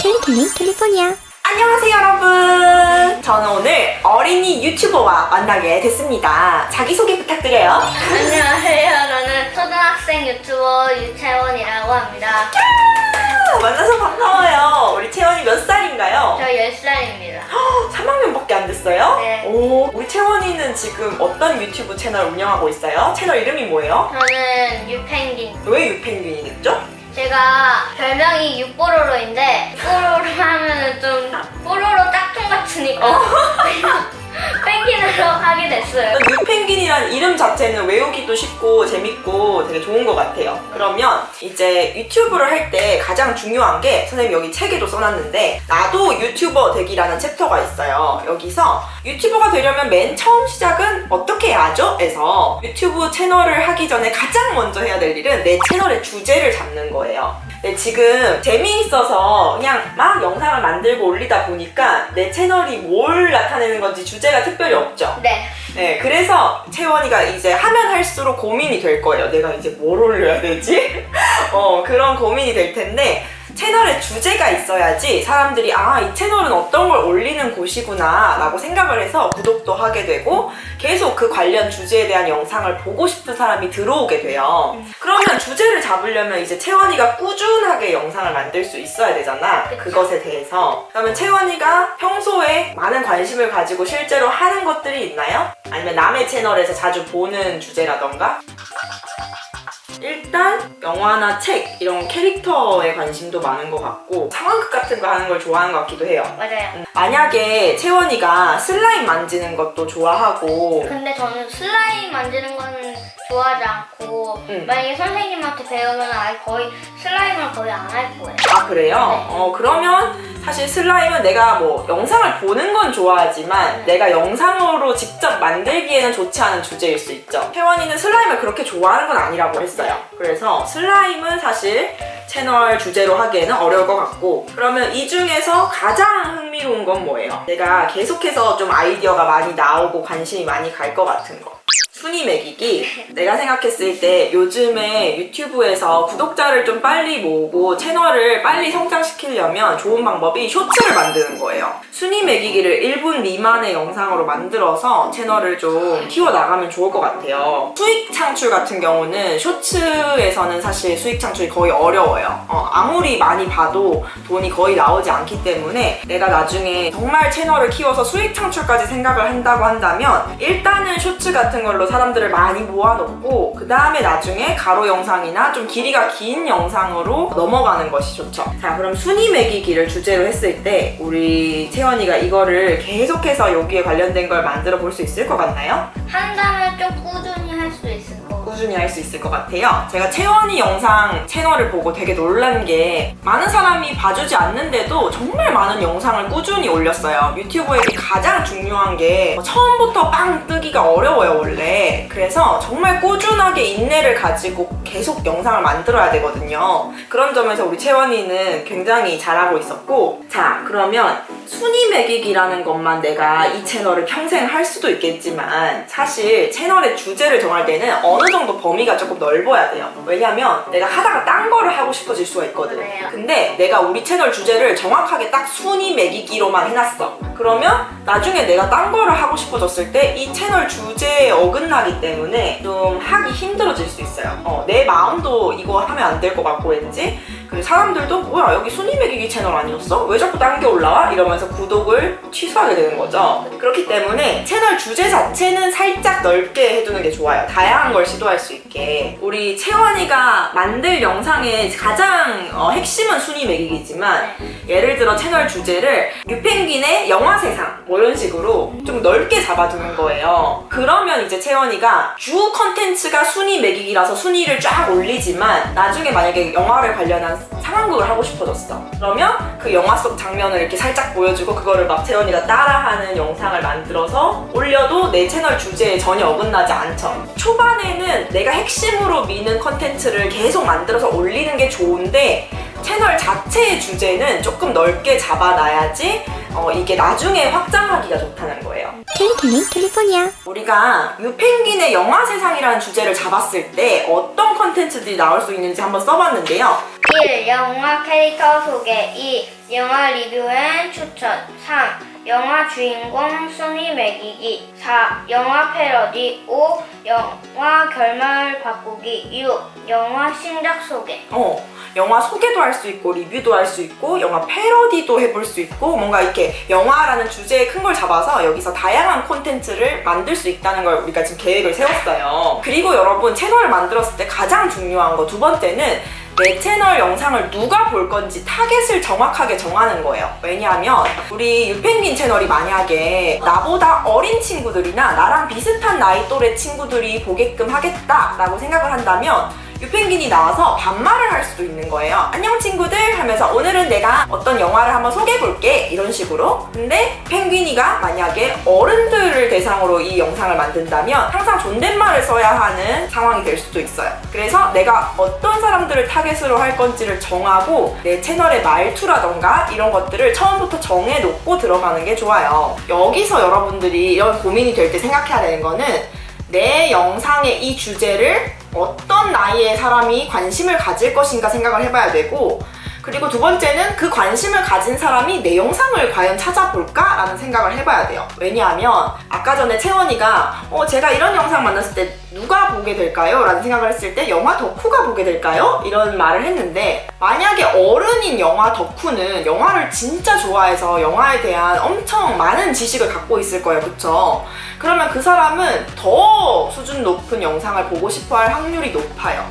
캘리포니아. 안녕하세요 여러분, 저는 오늘 어린이 유튜버와 만나게 됐습니다. 자기소개 부탁드려요. 안녕하세요. 저는 초등학생 유튜버 유채원이라고 합니다. 만나서 반가워요. 우리 채원이 몇 살인가요? 저 10살입니다. 3학년밖에 안 됐어요? 네. 오, 우리 채원이는 지금 어떤 유튜브 채널 운영하고 있어요? 채널 이름이 뭐예요? 저는 유펭귄. 왜 유펭귄이 됐죠? 제가 별명이 육뽀로로인데 육뽀로로 하면은 좀 뽀로로 짝퉁 같으니까 펭귄으로 하게 됐어요. 유펭귄이란 이름 자체는 외우기도 쉽고 재밌고 되게 좋은 것 같아요. 그러면 이제 유튜브를 할 때 가장 중요한 게, 선생님 여기 책에도 써놨는데 나도 유튜버 되기라는 챕터가 있어요. 여기서 유튜버가 되려면 맨 처음 시작은 어떻게 해야 하죠? 에서 유튜브 채널을 하기 전에 가장 먼저 해야 될 일은 내 채널의 주제를 잡는 거예요. 네, 지금 재미있어서 그냥 막 영상을 만들고 올리다 보니까 내 채널이 뭘 나타내는 건지 주제가 특별히 없죠. 네. 네, 그래서 채원이가 이제 하면 할수록 고민이 될 거예요. 내가 이제 뭘 올려야 되지? 그런 고민이 될 텐데, 채널에 주제가 있어야지 사람들이 이 채널은 어떤 걸 올리는 곳이구나 라고 생각을 해서 구독도 하게 되고 계속 그 관련 주제에 대한 영상을 보고 싶은 사람이 들어오게 돼요. 그러면 주제를 잡으려면 이제 채원이가 꾸준하게 영상을 만들 수 있어야 되잖아. 그것에 대해서. 그러면 채원이가 평소에 많은 관심을 가지고 실제로 하는 것들이 있나요? 아니면 남의 채널에서 자주 보는 주제라던가? 일단 영화나 책 이런 캐릭터에 관심도 많은 것 같고 상황극 같은 거 하는 걸 좋아하는 것 같기도 해요. 맞아요. 만약에 채원이가 슬라임 만지는 것도 좋아하고, 근데 저는 슬라임 만지는 거는 좋아하지 않고 만약에 선생님한테 배우면 거의 슬라임을 거의 안 할 거예요. 아 그래요? 그러면 사실 슬라임은 내가 뭐 영상을 보는 건 좋아하지만 내가 영상으로 직접 만들기에는 좋지 않은 주제일 수 있죠. 채원이는 슬라임을 그렇게 좋아하는 건 아니라고 했어요. 그래서 슬라임은 사실 채널 주제로 하기에는 어려울 것 같고, 그러면 이 중에서 가장 흥미로운 건 뭐예요? 내가 계속해서 좀 아이디어가 많이 나오고 관심이 많이 갈 것 같은 거. 순위 매기기. 내가 생각했을 때 요즘에 유튜브에서 구독자를 좀 빨리 모으고 채널을 빨리 성장시키려면 좋은 방법이 쇼츠를 만드는 거예요. 순위 매기기를 1분 미만의 영상으로 만들어서 채널을 좀 키워나가면 좋을 것 같아요. 수익 창출 같은 경우는 쇼츠에서는 사실 수익 창출이 거의 어려워요. 아무리 많이 봐도 돈이 거의 나오지 않기 때문에 내가 나중에 정말 채널을 키워서 수익 창출까지 생각을 한다고 한다면 일단은 쇼츠 같은 걸로 사람들을 많이 모아놓고 그 다음에 나중에 가로 영상이나 좀 길이가 긴 영상으로 넘어가는 것이 좋죠. 자, 그럼 순위 매기기를 주제로 했을 때 우리 채원이가 이거를 계속해서 여기에 관련된 걸 만들어 볼 수 있을 것 같나요? 한다면 좀 꾸준히 할 수 있을 것 같아요. 꾸준히 할 수 있을 것 같아요. 제가 채원이 영상 채널을 보고 되게 놀란 게 많은 사람이 봐주지 않는데도 정말 많은 영상을 꾸준히 올렸어요. 유튜브에게 가장 중요한 게 처음부터 빵 뜨기가 어려워요, 원래. 그래서 정말 꾸준하게 인내를 가지고 계속 영상을 만들어야 되거든요. 그런 점에서 우리 채원이는 굉장히 잘하고 있었고, 자, 그러면 순위 매기기라는 것만 내가 이 채널을 평생 할 수도 있겠지만 사실 채널의 주제를 정할 때는 어느 정도 범위가 조금 넓어야 돼요. 왜냐면 내가 하다가 딴 거를 하고 싶어질 수가 있거든. 근데 내가 우리 채널 주제를 정확하게 딱 순위 매기기로만 해놨어. 그러면 나중에 내가 딴 거를 하고 싶어졌을 때 이 채널 주제에 어긋나기 때문에 좀 하기 힘들어질 수 있어요. 내 마음도 이거 하면 안 될 것 같고 왠지, 그리고 사람들도 뭐야 여기 순위 매기기 채널 아니었어? 왜 자꾸 딴 게 올라와? 이러면서 구독을 취소하게 되는 거죠. 그렇기 때문에 채널 주제 자체는 살짝 넓게 해두는 게 좋아요. 다양한 걸 시도할 수 있게. 우리 채원이가 만들 영상의 가장 핵심은 순위 매기기지만 예를 들어 채널 주제를 유펭귄의 영화 세상 뭐 이런 식으로 좀 넓게 잡아두는 거예요. 그러면 이제 채원이가 주 컨텐츠가 순위 매기기라서 순위를 쫙 올리지만 나중에 만약에 영화를 관련한 상황극을 하고 싶어졌어. 그러면 그 영화 속 장면을 이렇게 살짝 보여주고 그거를 막 채원이가 따라하는 영상을 만들어서 올려도 내 채널 주제에 전혀 어긋나지 않죠. 초반에는 내가 핵심으로 미는 컨텐츠를 계속 만들어서 올리는 게 좋은데 채널 자체의 주제는 조금 넓게 잡아놔야지 이게 나중에 확장하기가 좋다는 거예요. 캘리포니아. 우리가 유펭귄의 영화 세상이라는 주제를 잡았을 때 어떤 컨텐츠들이 나올 수 있는지 한번 써봤는데요. 1. 영화 캐릭터 소개. 2. 영화 리뷰 앤 추천. 3. 영화 주인공 순위 매기기. 4. 영화 패러디. 5. 영화 결말 바꾸기. 6. 영화 신작 소개. 영화 소개도 할 수 있고 리뷰도 할 수 있고 영화 패러디도 해볼 수 있고 뭔가 이렇게 영화라는 주제에 큰 걸 잡아서 여기서 다양한 콘텐츠를 만들 수 있다는 걸 우리가 지금 계획을 세웠어요. 그리고 여러분 채널을 만들었을 때 가장 중요한 거 두 번째는 내 채널 영상을 누가 볼 건지 타겟을 정확하게 정하는 거예요. 왜냐하면 우리 유펭귄 채널이 만약에 나보다 어린 친구들이나 나랑 비슷한 나이 또래 친구들이 보게끔 하겠다라고 생각을 한다면 유펭귄이 나와서 반말을 할 수도 있는 거예요. 안녕 친구들 하면서 오늘은 내가 어떤 영화를 한번 소개해볼게 이런 식으로. 근데 펭귄이가 만약에 어른들을 대상으로 이 영상을 만든다면 항상 존댓말을 써야 하는 상황이 될 수도 있어요. 그래서 내가 어떤 사람들을 타겟으로 할 건지를 정하고 내 채널의 말투라던가 이런 것들을 처음부터 정해놓고 들어가는 게 좋아요. 여기서 여러분들이 이런 고민이 될 때 생각해야 되는 거는 내 영상의 이 주제를 어떤 나이의 사람이 관심을 가질 것인가 생각을 해봐야 되고, 그리고 두 번째는 그 관심을 가진 사람이 내 영상을 과연 찾아볼까? 라는 생각을 해봐야 돼요. 왜냐하면 아까 전에 채원이가 제가 이런 영상 만났을 때 누가 보게 될까요? 라는 생각을 했을 때 영화 덕후가 보게 될까요? 이런 말을 했는데, 만약에 어른인 영화 덕후는 영화를 진짜 좋아해서 영화에 대한 엄청 많은 지식을 갖고 있을 거예요. 그쵸? 그러면 그 사람은 더 수준 높은 영상을 보고 싶어 할 확률이 높아요.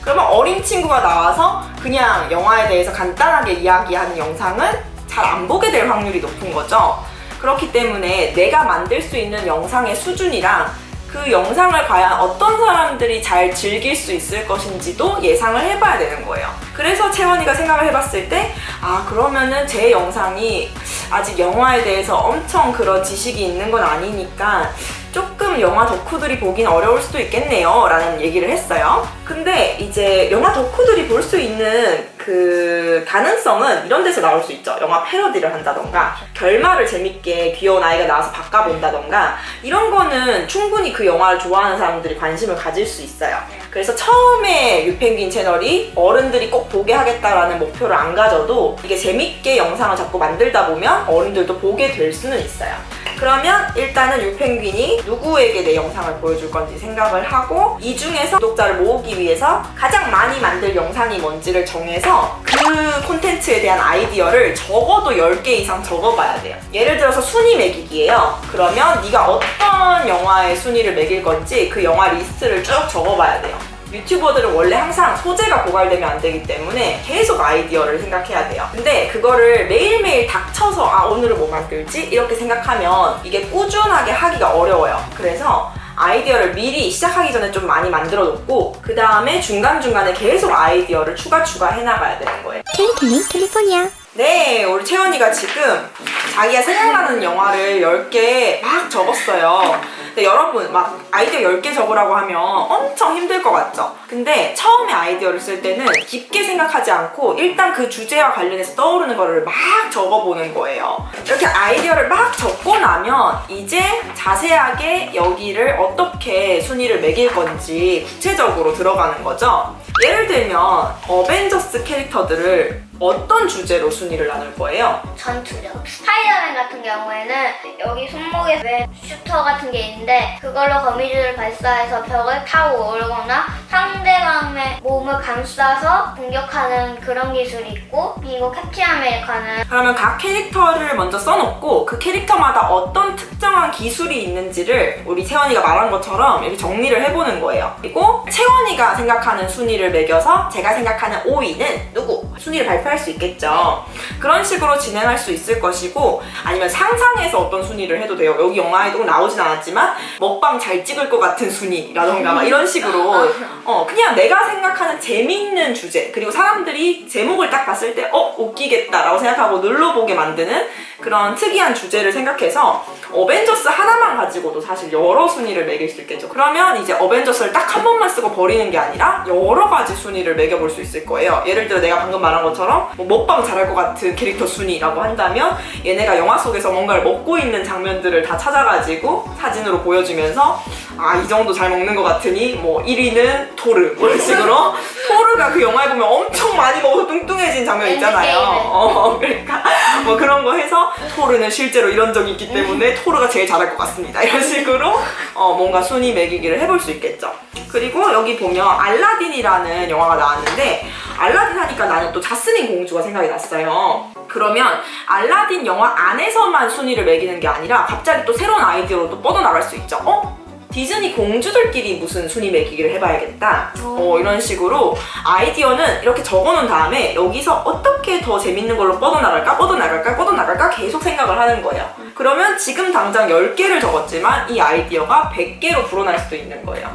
그러면 어린 친구가 나와서 그냥 영화에 대해서 간단하게 이야기하는 영상은 잘 안 보게 될 확률이 높은 거죠. 그렇기 때문에 내가 만들 수 있는 영상의 수준이랑 그 영상을 과연 어떤 사람들이 잘 즐길 수 있을 것인지도 예상을 해봐야 되는 거예요. 그래서 채원이가 생각을 해봤을 때 그러면은 제 영상이 아직 영화에 대해서 엄청 그런 지식이 있는 건 아니니까 조금 영화 덕후들이 보긴 어려울 수도 있겠네요 라는 얘기를 했어요. 근데 이제 영화 덕후들이 볼 수 있는 그 가능성은 이런 데서 나올 수 있죠. 영화 패러디를 한다던가 결말을 재밌게 귀여운 아이가 나와서 바꿔본다던가 이런 거는 충분히 그 영화를 좋아하는 사람들이 관심을 가질 수 있어요. 그래서 처음에 유펭귄 채널이 어른들이 꼭 보게 하겠다라는 목표를 안 가져도 이게 재밌게 영상을 자꾸 만들다 보면 어른들도 보게 될 수는 있어요. 그러면 일단은 유펭귄이 누구에게 내 영상을 보여줄 건지 생각을 하고, 이 중에서 구독자를 모으기 위해서 가장 많이 만들 영상이 뭔지를 정해서 그 콘텐츠에 대한 아이디어를 적어도 10개 이상 적어봐야 돼요. 예를 들어서 순위 매기기예요. 그러면 네가 어떤 영화의 순위를 매길 건지 그 영화 리스트를 쭉 적어봐야 돼요. 유튜버들은 원래 항상 소재가 고갈되면 안 되기 때문에 계속 아이디어를 생각해야 돼요. 근데 그거를 매일매일 닥쳐서 오늘은 뭐 만들지? 이렇게 생각하면 이게 꾸준하게 하기가 어려워요. 그래서 아이디어를 미리 시작하기 전에 좀 많이 만들어 놓고 그 다음에 중간중간에 계속 아이디어를 추가 해나가야 되는 거예요. 캘리포니아. 네, 우리 채원이가 지금 자기가 생각나는 영화를 10개 막 적었어요. 근데 여러분 막 아이디어 10개 적으라고 하면 엄청 힘들 것 같죠? 근데 처음에 아이디어를 쓸 때는 깊게 생각하지 않고 일단 그 주제와 관련해서 떠오르는 거를 막 적어보는 거예요. 이렇게 아이디어를 막 적고 나면 이제 자세하게 여기를 어떻게 순위를 매길 건지 구체적으로 들어가는 거죠. 예를 들면 어벤져스 캐릭터들을 어떤 주제로 순위를 나눌 거예요? 전투력. 스파이더맨 같은 경우에는 여기 손목에 왜 슈터 같은 게 있는데 그걸로 거미줄을 발사해서 벽을 타고 오르거나 상대방의 몸을 감싸서 공격하는 그런 기술이 있고, 그리고 캡틴 아메리카는 그러면 각 캐릭터를 먼저 써놓고 그 캐릭터마다 어떤 특정한 기술이 있는지를 우리 채원이가 말한 것처럼 이렇게 정리를 해보는 거예요. 그리고 채원이가 생각하는 순위를 매겨서 제가 생각하는 5위는 누구? 순위를 발표할 수 있겠죠. 그런 식으로 진행할 수 있을 것이고, 아니면 상상해서 어떤 순위를 해도 돼요. 여기 영화에도 나오진 않았지만 먹방 잘 찍을 것 같은 순위라던가 막 이런 식으로 그냥 내가 생각하는 재미있는 주제, 그리고 사람들이 제목을 딱 봤을 때 웃기겠다라고 생각하고 눌러보게 만드는 그런 특이한 주제를 생각해서 어벤져스 하나만 가지고도 사실 여러 순위를 매길 수 있겠죠. 그러면 이제 어벤져스를 딱 한 번만 쓰고 버리는 게 아니라 여러 가지 순위를 매겨볼 수 있을 거예요. 예를 들어 내가 방금 말한 것처럼 뭐 먹방 잘할 것 같은 캐릭터 순위라고 한다면 얘네가 영화 속에서 뭔가를 먹고 있는 장면들을 다 찾아가지고 사진으로 보여주면서 아, 이 정도 잘 먹는 것 같으니 뭐 1위는 토르 뭐 이런 식으로 토르가 그 영화에 보면 엄청 많이 먹어서 뚱뚱해진 장면 있잖아요. 그러니까 뭐 그런 거 해서 토르는 실제로 이런 적이 있기 때문에 토르가 제일 잘할 것 같습니다. 이런 식으로 뭔가 순위 매기기를 해볼 수 있겠죠. 그리고 여기 보면 알라딘이라는 영화가 나왔는데 알라딘 하니까 나는 또 자스민 공주가 생각이 났어요. 그러면 알라딘 영화 안에서만 순위를 매기는 게 아니라 갑자기 또 새로운 아이디어로 또 뻗어나갈 수 있죠. 디즈니 공주들끼리 무슨 순위 매기기를 해봐야겠다. 이런 식으로 아이디어는 이렇게 적어놓은 다음에 여기서 어떻게 더 재밌는 걸로 뻗어나갈까 계속 생각을 하는 거예요. 그러면 지금 당장 10개를 적었지만 이 아이디어가 100개로 불어날 수도 있는 거예요.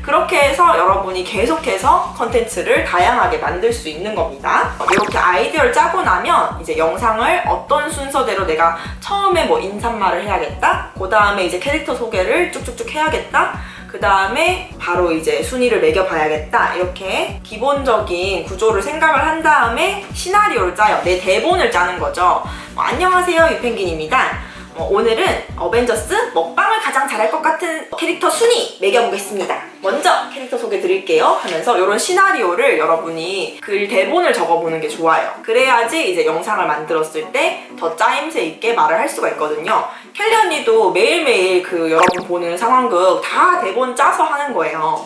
그렇게 해서 여러분이 계속해서 컨텐츠를 다양하게 만들 수 있는 겁니다. 이렇게 아이디어를 짜고 나면 이제 영상을 어떤 순서대로 내가 처음에 뭐 인사말을 해야겠다. 그 다음에 이제 캐릭터 소개를 쭉쭉쭉 해야겠다. 그 다음에 바로 이제 순위를 매겨봐야겠다. 이렇게 기본적인 구조를 생각을 한 다음에 시나리오를 짜요. 내 대본을 짜는 거죠. 안녕하세요, 유펭귄입니다. 오늘은 어벤져스 먹방을 가장 잘할 것 같은 캐릭터 순위 매겨보겠습니다. 먼저 캐릭터 소개 드릴게요 하면서 이런 시나리오를 여러분이 글 대본을 적어보는 게 좋아요. 그래야지 이제 영상을 만들었을 때 더 짜임새 있게 말을 할 수가 있거든요. 켈리 언니도 매일매일 그 여러분 보는 상황극 다 대본 짜서 하는 거예요.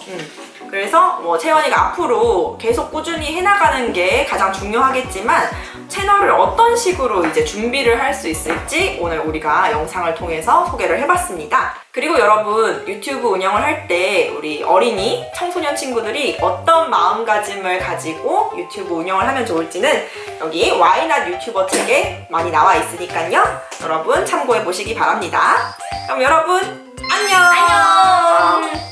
그래서 뭐 채원이가 앞으로 계속 꾸준히 해나가는 게 가장 중요하겠지만 채널을 어떤 식으로 이제 준비를 할 수 있을지 오늘 우리가 영상을 통해서 소개를 해봤습니다. 그리고 여러분 유튜브 운영을 할 때 우리 어린이, 청소년 친구들이 어떤 마음가짐을 가지고 유튜브 운영을 하면 좋을지는 여기 Why Not 유튜버 책에 많이 나와 있으니까요. 여러분 참고해 보시기 바랍니다. 그럼 여러분 안녕! 안녕!